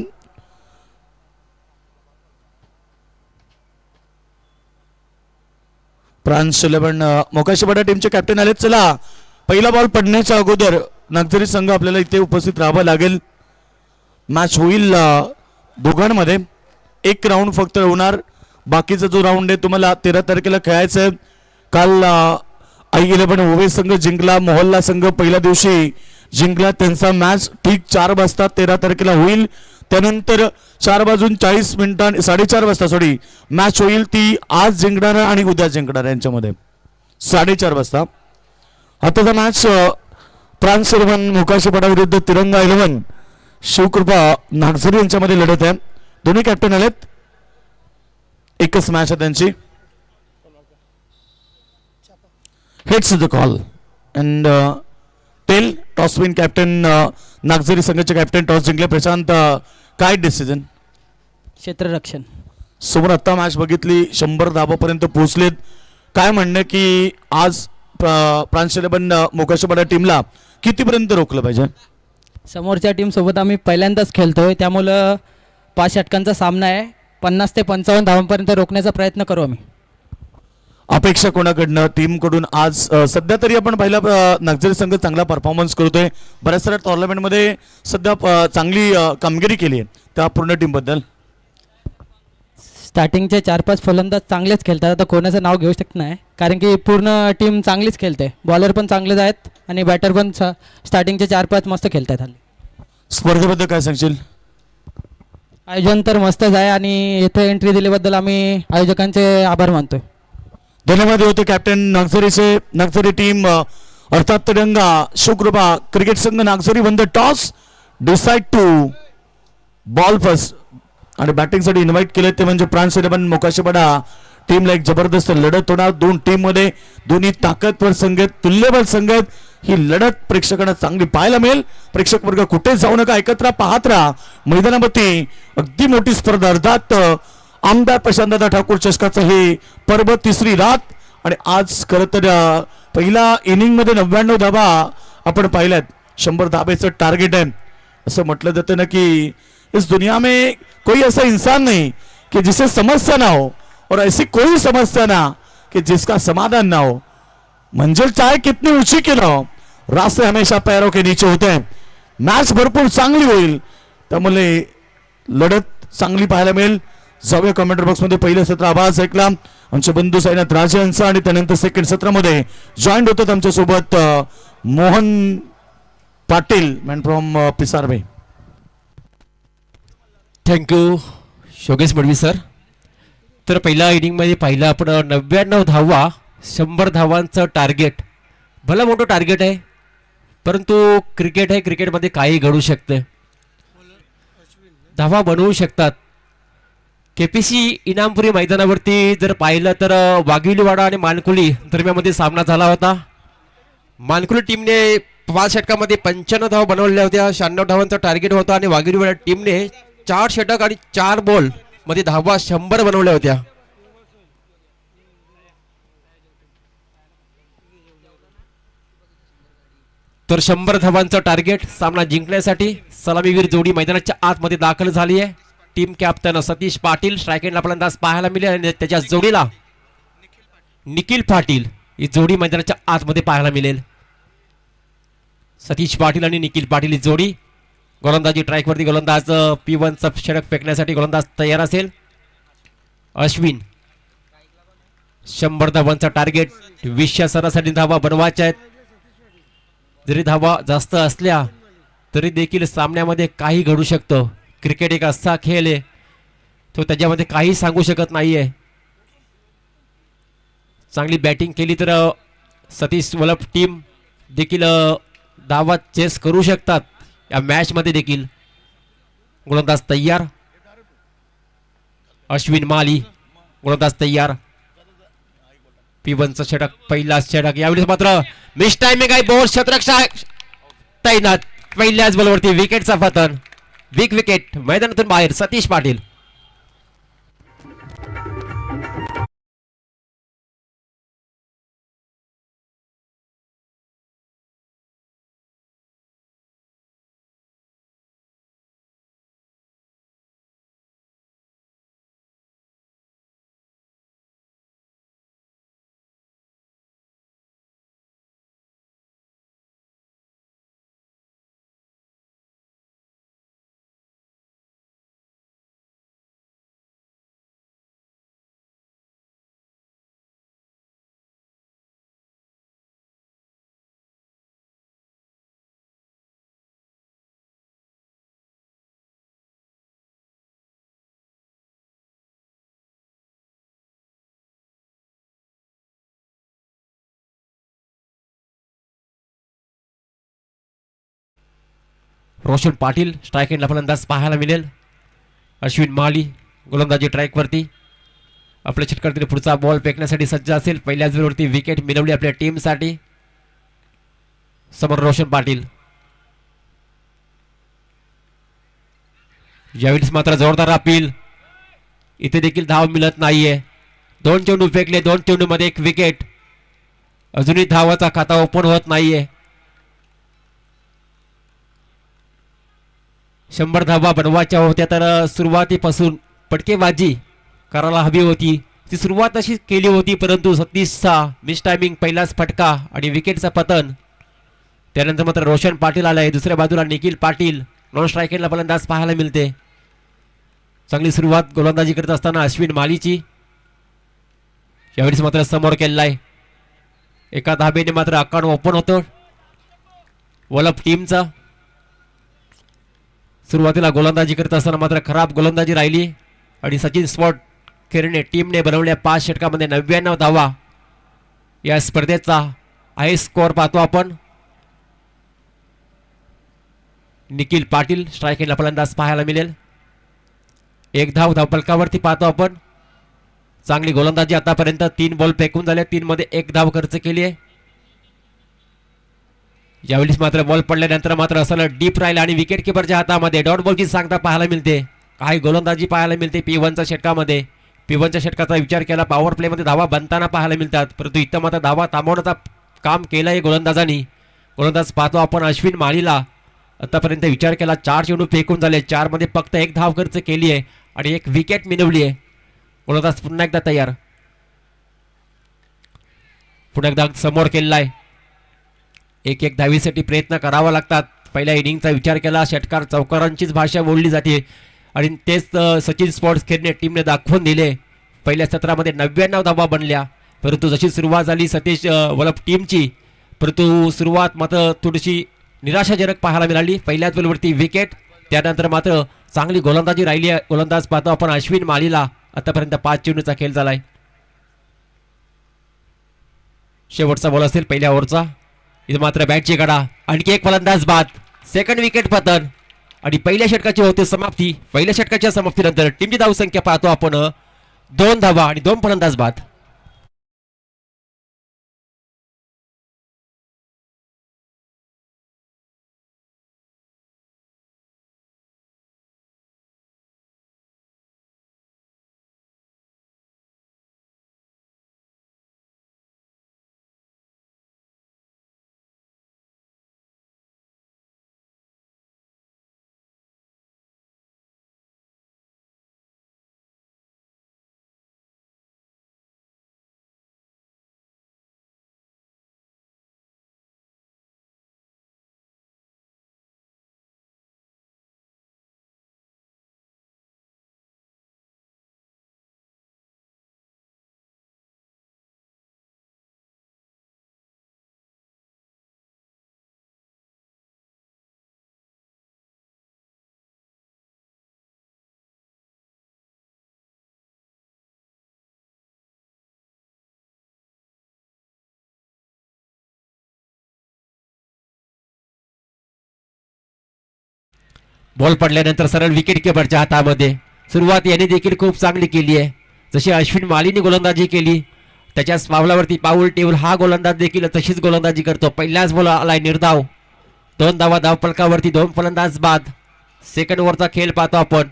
फ्रान्स 11 मोकाशीपाडा टीमचे कॅप्टन आलेत. चला पहिला बॉल पडण्याच्या अगोदर नागझरी संघ आपल्याला इथे उपस्थित राहावं लागेल. मॅच होईल दोघांमध्ये. एक राऊंड फक्त होणार. बाकीचा जो राऊंड आहे तुम्हाला 13 तारखेला खेळायचं आहे. काल आई 11 ओवे संघ जिंकला. मोहल्ला संघ पहिल्या दिवशी जिंकला. त्यांचा मॅच ठीक 4 वाजता 13 तारखेला होईल. त्यानंतर 4 वाजून 40 मिनिटां 4:30 वाजता मॅच होईल. ती आज जिंकणार आणि उद्या जिंकणार यांच्यामध्ये 4:30 वाजता. आताचा मॅच फ्रान्स 11 मोकाशीपाडा विरुद्ध तिरंगा 11 शिवकृपा नागझरी यांच्यामध्ये लढत आहे. दोन्ही कॅप्टन आलेत. एकच मॅच आहे त्यांची. Heads the call and tail toss win captain Nagzari संघाचे कॅप्टन टॉस जिंकले. प्रशांत काय डिसिजन? क्षेत्ररक्षण. समोर आता मॅच बघितली 100 धाबापर्यंत पोहोचलेत. काय म्हणणं की आज फ्रान्स 11 मोकाशीपाडा टीमला कितीपर्यंत रोखलं पाहिजे? समोरच्या टीमसोबत आम्ही पहिल्यांदाच खेळतोय, त्यामुळं 5 षटकांचा सामना आहे. 50 ते 55 धावांपर्यंत रोखण्याचा प्रयत्न करू आम्ही. अपेक्षा कोणाकडनं टीमकडून आज सध्या तरी आपण पहिला नागझरी संघ चांगला परफॉर्मन्स करतोय. बऱ्याच साऱ्या टुर्नामेंटमध्ये सध्या चांगली कामगिरी केली आहे. त्या पूर्ण टीमबद्दल स्टार्टिंगचे 4-5 फलंदाज चांगलेच खेळतात. आता कोणाचं नाव घेऊ शकत नाही, कारण की पूर्ण टीम चांगलीच खेळते. बॉलर पण चांगलेच आहेत आणि बॅटर पण स्टार्टिंगचे 4-5 मस्त खेळतात. हल्ली स्पर्धेबद्दल काय सांगशील? आयोजन तर मस्तच आहे आणि इथे एंट्री दिल्याबद्दल आम्ही आयोजकांचे आभार मानतोय. धन्यवाद होते कॅप्टन नागझरीचे. नागझरी टीम अर्थात तिरंगा शिवकृपा क्रिकेट संघ Nagzari won the toss, decide to bowl first आणि बॅटिंगसाठी इन्व्हाइट केले ते म्हणजे फ्रान्स 11 मोकाशीपाडा टीमला एक जबरदस्त लढत होणार. दोन टीम मध्ये दोन्ही ताकदवर संघ आहेत, तुल्यबळ संघ आहेत. ही लढत प्रेक्षकांना चांगली पाहायला मिळेल. प्रेक्षक वर्ग कुठे जाऊ नका, एकत्र पाहत राहा मैदानामध्ये. अगदी मोठी स्पर्धा. अर्थात आमदार प्रशांतदादा ठाकूर चषकाचं हे पर्व, तिसरी रात. आणि आज खरं तर पहिला इनिंग मध्ये 99 धाबा आपण पाहिल्यात. 100 धाब्याचं टार्गेट आहे. असं म्हटलं जातं ना की इस दुनिया में कोई ऐसा इंसान नहीं कि जिसे समस्या ना हो और ऐसी कोई समस्या ना कि जिसका समाधान ना हो. मंजिल चाहे कितनी ऊंची की ना हो, रास्ते हमेशा पैरों के नीचे होते हैं. मॅच भरपूर चांगली होईल, त्यामुळे लढत चांगली पाहायला मिळेल. जाऊया कमेंट बॉक्समध्ये. पहिलं सत्र आवाज ऐकला आमचे बंधू साईनाथ राजे यांचा आणि त्यानंतर सेकंड सत्रामध्ये जॉईंट होतात आमच्यासोबत मोहन पाटील मॅन फ्रॉम पिसारबे. Thank you Yogesh Madvi sir. तर पहिल्या इनिंगमध्ये पाहिलं आपण 99 धावा, 100 धावांचं टार्गेट. भलं मोठं टार्गेट आहे, परंतु क्रिकेट आहे, क्रिकेटमध्ये काही घडू शकते. धावा बनवू शकतात. केपीसी इनामपुरी मैदानावरती जर पाहिलं तर वाघिलीवाडा आणि मानकुली दरम्यानमध्ये सामना झाला होता. मानकुली टीमने 5 षटकामध्ये 95 धावा बनवल्या होत्या. 96 धावांचा टार्गेट होता आणि वाघिलीवाडा टीमने 4 षटक आणि 4 बॉल मध्ये धावा 100 बनवल्या होत्या. तर 100 धावांचं टार्गेट सामना जिंकण्यासाठी सलामीवीर जोडी मैदानाच्या आतमध्ये दाखल झाली आहे. टीम कॅप्टन सतीश पाटील स्ट्रायकेंडला फलंदाज पाहायला मिळेल आणि त्याच्या जोडीला निखिल पाटील ही जोडी मैदानाच्या आतमध्ये पाहायला मिळेल. सतीश पाटील आणि निखिल पाटील ही जोडी. गोलंदाजी ट्रॅकवरती गोलंदाज P1चा षटक फेकण्यासाठी गोलंदाज तयार असेल. अश्विन 100 धावांचा टार्गेट. 20 सरासरी धावा बनवायच्या आहेत. जरी धावा जास्त असल्या तरी देखील सामन्यामध्ये काही घडू शकतं. क्रिकेट एक असा खेळ आहे, तो त्याच्यामध्ये काही सांगू शकत नाहीये. चांगली बॅटिंग केली तर सतीश वलप टीम देखील धावा चेस करू शकतात. या मॅच मध्ये देखील गोलंदाज तयार. अश्विन माली गोलंदाज तयार. P1चा षटक, पहिला षटक. यावेळेस मात्र मिस टाइमिंग आहे. बॉल क्षेत्ररक्षक तैनात. पहिल्याच बॉलवरती विकेटचा पतन. Big wicket. मैदानातून बाहेर सतीश पाटील. रोशन पाटील स्ट्राईक एंडला फलंदाज पाहायला मिळेल. अश्विन माली गोलंदाजी ट्रॅकवरती. आपल्या षटकातील पुढचा बॉल फेकण्यासाठी सज्ज असेल. पहिल्याच वेळेवरती विकेट मिळवली आपल्या टीमसाठी. समोर रोशन पाटील. यावेळेस मात्र जोरदार अपील. इथे देखील धाव मिळत नाहीये. 2 चेंडू फेकले, 2 चेंडू मध्ये 1 विकेट. अजूनही धावाचा खाता ओपन होत नाहीये. 100 धावा बनवायच्या होत्या तर सुरुवातीपासून पटकेबाजी करायला हवी होती. ती सुरुवात अशी केली होती, परंतु 36चा मिस टायमिंग, पहिलाच फटका आणि विकेटचं पतन. त्यानंतर मात्र रोशन पाटील आलाय. दुसऱ्या बाजूला निखिल पाटील नॉन स्ट्रायकेला फलंदाज पाहायला मिळते. चांगली सुरुवात गोलंदाजी करत असताना अश्विन मालीची. यावेळेस मात्र समोर केलाय. एका धाबेने मात्र अकाउंट ओपन होतं वलप टीमचा. सुरुवातीला गोलंदाजी करत असताना मात्र खराब गोलंदाजी राहिली आणि सचिन स्पॉट खेळणे टीमने बनवल्या 5 षटकामध्ये 99 धावा. या स्पर्धेचा हाय स्कोअर पाहतो आपण. निखिल पाटील स्ट्राईक एंडला फलंदाज पाहायला मिळेल. 1 धाव धावफलकावरती पाहतो आपण. चांगली गोलंदाजी आतापर्यंत. 3 बॉल फेकून झाले, 3 मध्ये 1 धाव खर्च केली आहे. यावेळेस मात्र बॉल पडल्यानंतर मात्र असं डीप राहिला आणि विकेट किपरच्या हातामध्ये डॉट बॉलची सांगता पाहायला मिळते. काही गोलंदाजी पाहायला मिळते P1च्या षटकामध्ये. P1च्या षटकाचा विचार केला पॉवर प्लेमध्ये धावा बनताना पाहायला मिळतात, परंतु इथं मात्र धावा थांबवण्याचा काम केलंय गोलंदाजांनी. गोलंदाज पाहतो आपण अश्विन मालीला. आतापर्यंत विचार केला 4 चेंडू फेकून झाले, 4 मध्ये फक्त 1 धाव खर्च केली आहे आणि 1 विकेट मिळवली आहे. गोलंदाज पुन्हा एकदा तयार. पुन्हा एकदा समोर केलाय. 1-1 धावीसाठी प्रयत्न करावा लागतात. पहिल्या इनिंगचा विचार केला, षटकार चौकारांचीच भाषा बोलली जाते आणि तेच सचिन स्पोर्ट्स खेळणे टीमने दाखवून दिले. पहिल्या सत्रामध्ये 99 धावा बनल्या, परंतु जशी सुरुवात झाली सतीश वलप टीमची, परंतु सुरुवात मात्र थोडीशी निराशाजनक पाहायला मिळाली. पहिल्याच बॉलवरती विकेट. त्यानंतर मात्र चांगली गोलंदाजी राहिली. गोलंदाज पाहतो आपण अश्विन मालीला. आतापर्यंत 5 चेंडूचा खेळ झालाय. शेवटचा बॉल असेल पहिल्या ओव्हरचा. इथे मात्र बॅटची गडा. आणखी 1 फलंदाज बाद. सेकंड विकेट पतन आणि पहिल्या षटकाची होते समाप्ती. पहिल्या षटकाच्या समाप्तीनंतर टीमची धावसंख्या पाहतो आपण 2 धावा आणि 2 फलंदाज बाद. बॉल पडल्यानंतर सरळ विकेट किपरच्या हातामध्ये. सुरुवात याने देखील खूप चांगली केली आहे. जशी अश्विन मालीने गोलंदाजी केली त्याच्याच पावलावरती पाऊल ठेवून हा गोलंदाज देखील तशीच गोलंदाजी करतो. पहिल्याच बॉल आलाय निर्धाव. 2 धावा धावफलकावरती, 2 फलंदाज बाद. सेकंड ओव्हरचा खेळ पाहतो आपण.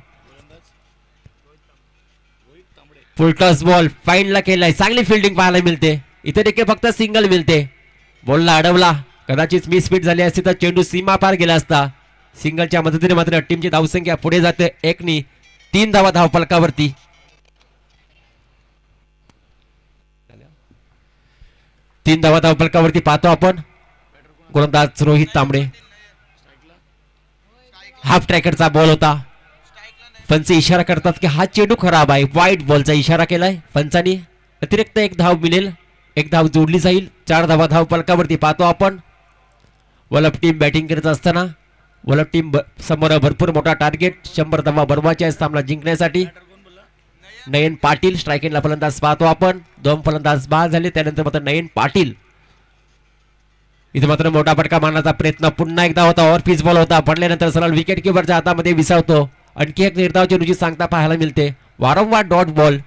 फुलटॉस बॉल फाईनला केलाय. चांगली फिल्डिंग पाहायला मिळते. इथे देखील फक्त सिंगल मिळते. बॉलला अडवला. कदाचित मिसफिट झाली असती तर चेंडू सीमा पार गेला असता. सिंगलच्या मदतीने मात्र टीमची धावसंख्या पुढे जाते 1 3 धावा धावफलकावरती. 3 धावा धावफलकावरती पाहतो आपण. गोलंदाज रोहित तांबडे. हाफ ट्रॅकरचा बॉल होता. पंच इशारा करतात की हा चेंडू खराब आहे. वाईट बॉलचा इशारा केलाय पंचांनी. अतिरिक्त 1 धाव मिळेल. 1 धाव जोडली जाईल. 4 धावा धावफलकावरती पाहतो आपण. वलप टीम बॅटिंग करत असताना वलप टीम समोर भरपूर मोठा टार्गेट. 100 धावा बनवायच्या सामना जिंकण्यासाठी. नयन पाटील स्ट्राईक एंडला फलंदाज पाहतो आपण. 2 फलंदाज बाद झाले. त्यानंतर मात्र नयन पाटील इथे मात्र मोठा फटका मारण्याचा प्रयत्न पुन्हा एकदा होता. और पिच बॉल होता, पडल्यानंतर सरळ विकेट किपरच्या हातामध्ये विसावतो. आणखी एक निर्धाव चेंडूची सांगता पाहायला मिळते. वारंवार डॉट बॉल.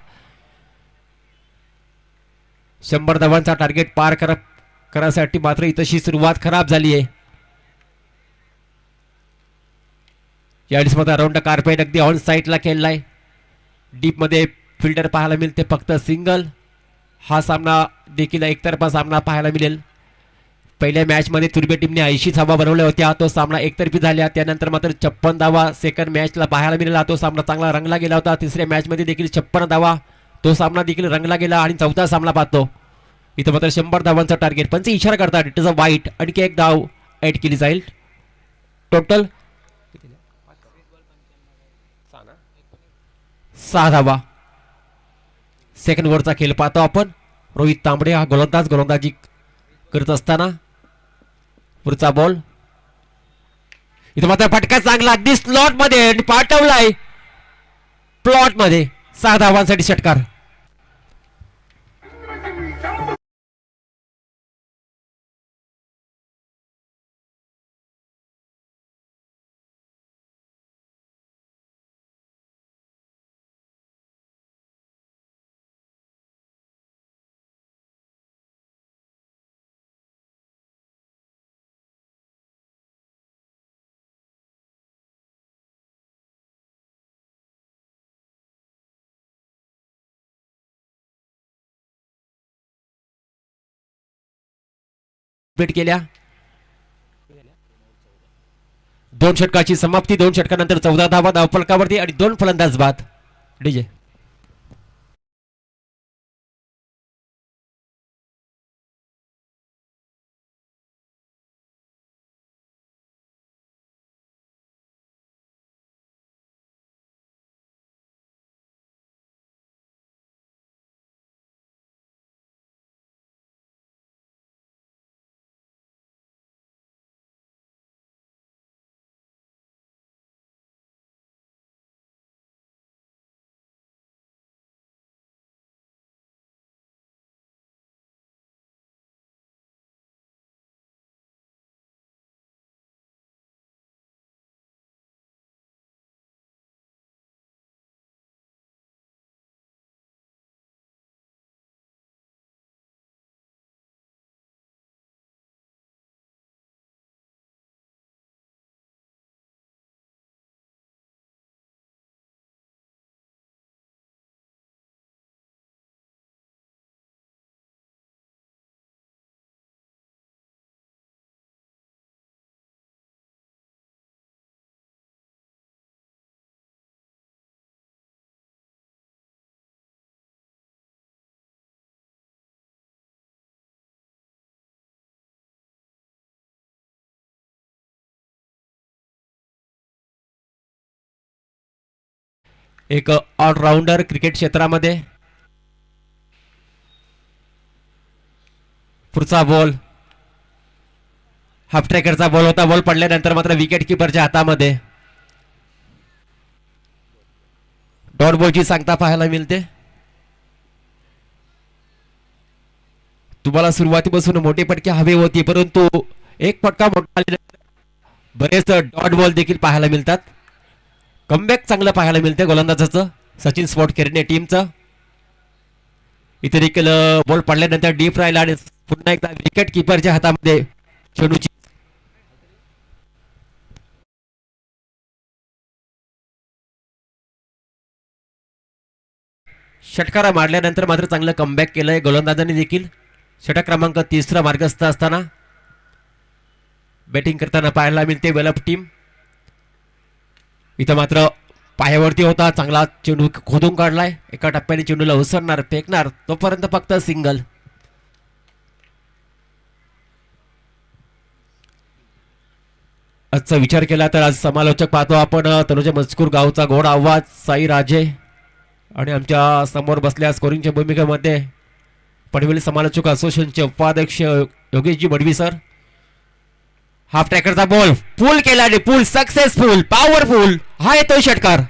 100 धावांचा टार्गेट पार करण्यासाठी मात्र इथंशी सुरुवात खराब झाली आहे. यावेळेस मात्र अराउंड कार्पेट अगदी ऑन साईडला खेळलाय. डीप मध्ये फिल्डर पाहायला मिळते, फक्त सिंगल. हा सामना देखील एकतर्फा सामना पाहायला मिळेल. पहिल्या मॅच मध्ये तुर्बे टीमने 80 धावा बनवल्या होत्या, तो सामना एकतर्फी झाला. त्यानंतर मात्र 56 धावा सेकंड मॅचला पाहायला मिळाला, तो सामना चांगला रंगला गेला होता. तिसऱ्या मॅच मध्ये देखील 56 धावा, तो सामना देखील रंगला गेला. आणि चौथा सामना पाहतो इथं मात्र 100 धावांचा टार्गेट. पण इशारा करतात इट इज अ वाईट. आणखी एक धाव ऍड केली जाईल. टोटल 6 धावा. सेकंड ओव्हरचा खेळ पाहतो आपण. रोहित तांबडे हा गोलंदाजी करत असताना पुढचा बॉल. इथं मात्र फटका चांगला अगदी स्लॉट मध्ये आणि पाठवलाय प्लॉट मध्ये. 6 धावांसाठी षटकार. बेट केल्या. 2 षटकाची समाप्ती. 2 षटकानंतर 14 धावा धावफलकावरती आणि 2 फलंदाज बाद. डीजे एक ऑलराऊंडर क्रिकेट क्षेत्रामध्ये. पुढचा बॉल हाफ ट्रॅकरचा बॉल होता. बॉल पडल्यानंतर मात्र विकेट किपरच्या हातामध्ये. डॉट बॉलची सांगता पाहायला मिळते. तुम्हाला सुरुवातीपासून मोठे फटके हवे होते, परंतु एक फटका मोठा बरेच डॉट बॉल देखील पाहायला मिळतात. कमबॅक चांगलं पाहायला मिळते गोलंदाजाचं सचिन स्पॉट केरने टीमचं. इथे देखील बॉल पडल्यानंतर डीप राहिला आणि पुन्हा एकदा विकेट किपरच्या हातामध्ये चेंडूची. षटकारा मारल्यानंतर मात्र चांगलं कमबॅक केलंय गोलंदाजांनी देखील. षटक क्रमांक 3 मार्गस्थ असताना बॅटिंग करताना पाहायला मिळते वेलअप टीम. इथं मात्र पायावरती होता, चांगला चेंडू खोदून काढलाय. एका टप्प्याने चेंडूला उसरणार, फेकणार, तोपर्यंत फक्त सिंगल. आजचा विचार केला तर आज समालोचक पाहतो आपण तनुजा मजकूर, गावचा गोड आवाज, साई राजे आणि आमच्या समोर बसल्या स्कोरिंगच्या भूमिकेमध्ये पनवेली समालोचक असोसिएशनचे उपाध्यक्ष Yogeshji Madavi sir. Half ट्रॅकरचा ball पूल केला आणि पूल सक्सेसफुल, पॉवरफुल. हा येतोय षटकार.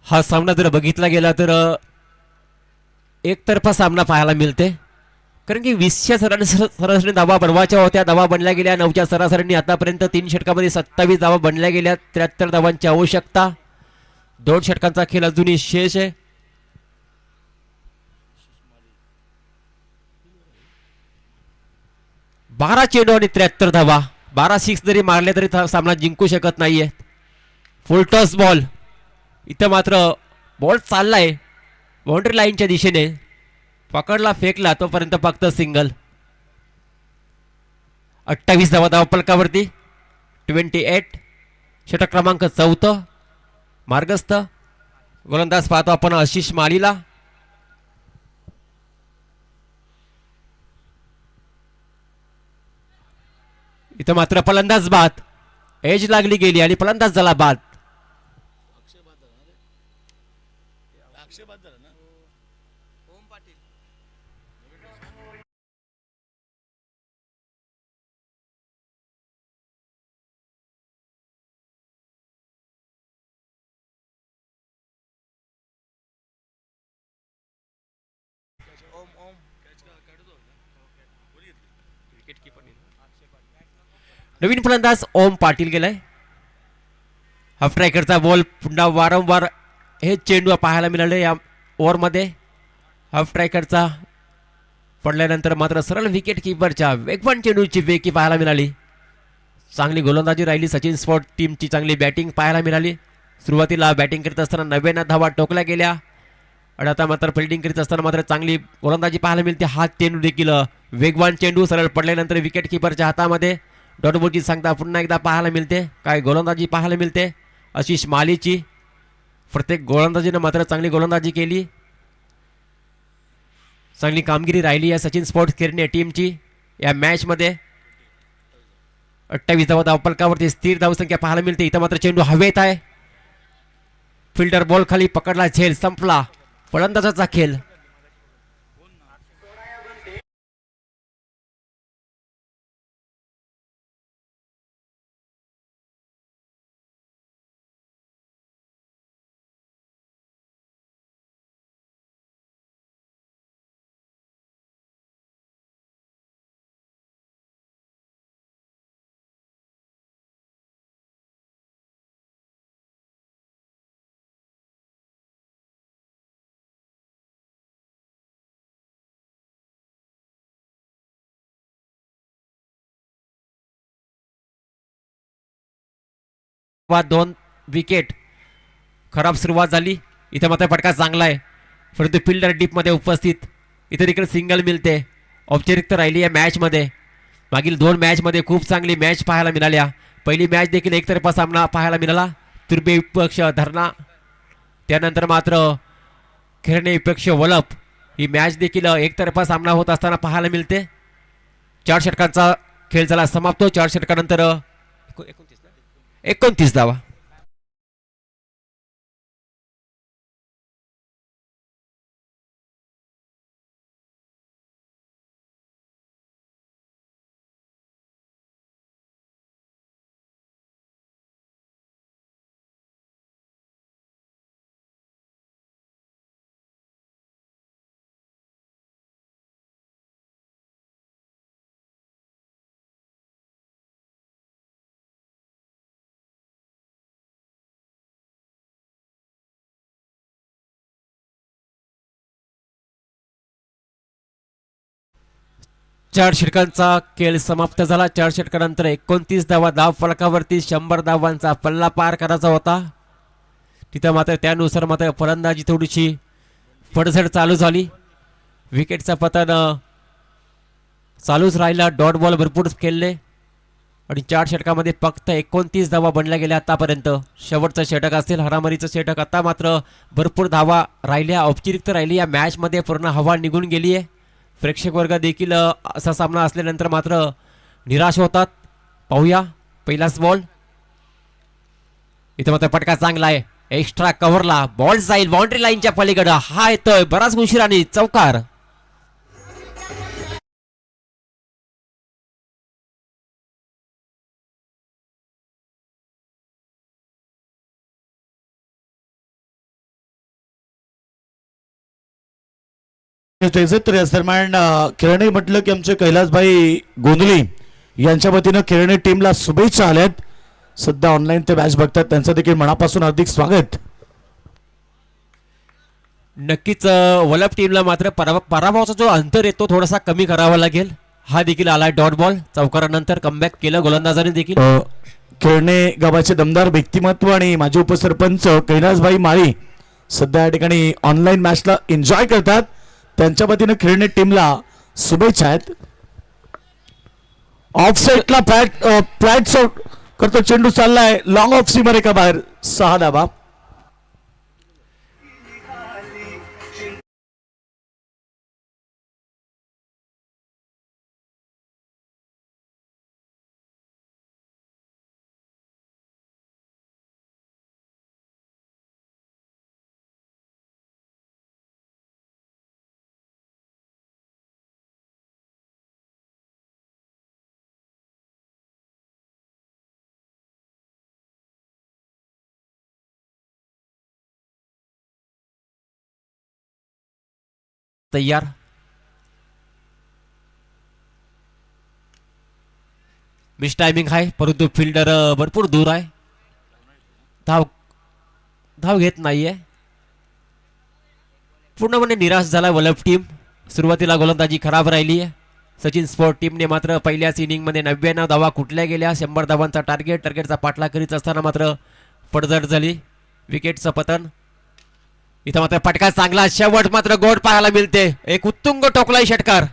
हा सामना जर बघितला गेला तर एकतर्फा सामना पाहायला मिळते, कारण की 20च्या सरासरी धावा बनवायच्या होत्या, धावा बनल्या गेल्या 9च्या सरासरीने आतापर्यंत 3 षटकामध्ये 27 धावा बनल्या गेल्या, 73 धावांची आवश्यकता, 2 षटकांचा खेळ अजूनही शेष आहे. बारा चेंडू आणि 73 धावा, 12 सिक्स जरी मारले तरी सामना जिंकू शकत नाहीये. फुल टॉस बॉल, इथं मात्र बॉल चाललाय बाउंड्री लाईनच्या दिशेने, पकडला फेकला तोपर्यंत फक्त सिंगल. 28 धावा धावफलकावरती, 28. षटक क्रमांक 4 मार्गस्थ. गोलंदाज पाहतो आपण आशिष मालीला. इथं मात्र फलंदाज बाद, एज लागली गेली आणि फलंदाज झाला बाद. नवीन फलंदाज ओम पाटील गेलाय. हाफ ट्रॅकरचा बॉल पुन्हा वारंवार हे चेंडू पाहायला मिळाले या ओव्हरमध्ये. हाफ ट्रॅकरचा पडल्यानंतर मात्र सरळ विकेट किपरच्या वेगवान चेंडूची वेगी पाहायला मिळाली. चांगली गोलंदाजी राहिली. सचिन स्पोर्ट टीमची चांगली बॅटिंग पाहायला मिळाली. सुरुवातीला बॅटिंग करीत असताना 90 धावा टोकल्या गेल्या आणि आता मात्र फिल्डिंग करीत असताना मात्र चांगली गोलंदाजी पाहायला मिळते. हा चेंडू देखील वेगवान चेंडू सरळ पडल्यानंतर विकेट किपरच्या हातामध्ये. डॉट बॉलची सांगता पुन्हा एकदा पाहायला मिळते. काय गोलंदाजी पाहायला मिळते आशिष मालीची. प्रत्येक गोलंदाजीनं मात्र चांगली गोलंदाजी केली. चांगली कामगिरी राहिली या सचिन स्पोर्ट्स किरणे टीमची या मॅचमध्ये. 28 धावा धावफलकावरती स्थिर धावसंख्या पाहायला मिळते. इथं मात्र चेंडू हवेत आहे. फिल्डर बॉल खाली पकडला, झेल संपला. फलंदाजाचा खेळ. वा 2 विकेट. खराब सुरुवात झाली. इथे मात्र फटका चांगला आहे, परंतु फिल्डर डीपमध्ये उपस्थित. इथे देखील सिंगल मिळते. औपचारिकता राहिली या मॅचमध्ये. मागील 2 मॅचमध्ये खूप चांगली मॅच पाहायला मिळाल्या. पहिली मॅच देखील एकतर्फा सामना पाहायला मिळाला. तुर्बे विपक्ष धरणा, त्यानंतर मात्र खेळणे विपक्ष वलप. ही मॅच देखील एकतर्फा सामना होत असताना पाहायला मिळते. 4 षटकांचा खेळ झाला समाप्त. 4 षटकानंतर 29 धावा. चार षटकांचा खेळ समाप्त झाला. 4 षटकानंतर 29 धावा धाव फलकावरती. 100 धावांचा पल्ला पार करायचा होता. तिथं मात्र त्यानुसार मात्र फलंदाजी थोडीशी पडझड चालू झाली. विकेटचा पतन चालूच राहिला. डॉट बॉल भरपूर खेळले आणि 4 षटकामध्ये फक्त 29 धावा बनल्या गेल्या आतापर्यंत. शेवटचं षटक असेल हरामरीचं षटक. आता मात्र भरपूर धावा राहिल्या, औपचारिकता राहिली. या मॅचमध्ये पूर्ण हवा निघून गेली आहे. प्रेक्षक वर्ग देखील असा सामना असल्यानंतर मात्र निराश होतात. पाहूया पहिलाच बॉल. इथं मात्र फटका चांगला आहे. एक्स्ट्रा कव्हरला बॉल जाईल बाउंड्री लाईनच्या पलीकडे. हा येतोय बराच उशिराने चौकार. तर याच दरम्यान खेळणे म्हटलं की आमचे कैलासभाई गोंधली यांच्या वतीनं खेळणे टीमला शुभेच्छा आल्यात. सध्या ऑनलाईन ते मॅच बघतात, त्यांचं देखील मनापासून हार्दिक स्वागत. नक्कीच वलप टीमला मात्र पराभवाचा जो अंतर येतो थोडासा कमी करावा लागेल. हा देखील आला डॉट बॉल. चौकारानंतर कमबॅक केलं गोलंदाजाने देखील. खेळणे गावाचे दमदार व्यक्तिमत्व आणि माजी उपसरपंच कैलासभाई माळी सध्या या ठिकाणी ऑनलाईन मॅचला एन्जॉय करतात. त्यांच्या वतीनं खेळणे टीमला शुभेच्छा आहेत. ऑफ साईडला फ्लॅट शॉट करतो, चेंडू चाललाय लॉंग ऑफ सीमर एका बाहेर. 6 धावा. तयार. मिस टायमिंग आहे, परंतु फिल्डर भरपूर दूर आहे. धाव घेत नाहीये. पूर्णपणे निराश झाला वलप टीम. सुरुवातीला गोलंदाजी खराब राहिली आहे. सचिन स्पोर्ट टीमने मात्र पहिल्याच इनिंगमध्ये 99 धावा कुठल्या गेल्या. 100 धावांचा टार्गेटचा पाठलाग करीत असताना मात्र पडझड झाली. विकेटचं पतन. इथं मात्र फटका चांगला. शेवट मात्र गोड पाहायला मिळते. एक उत्तुंग टोकलाय षटकार.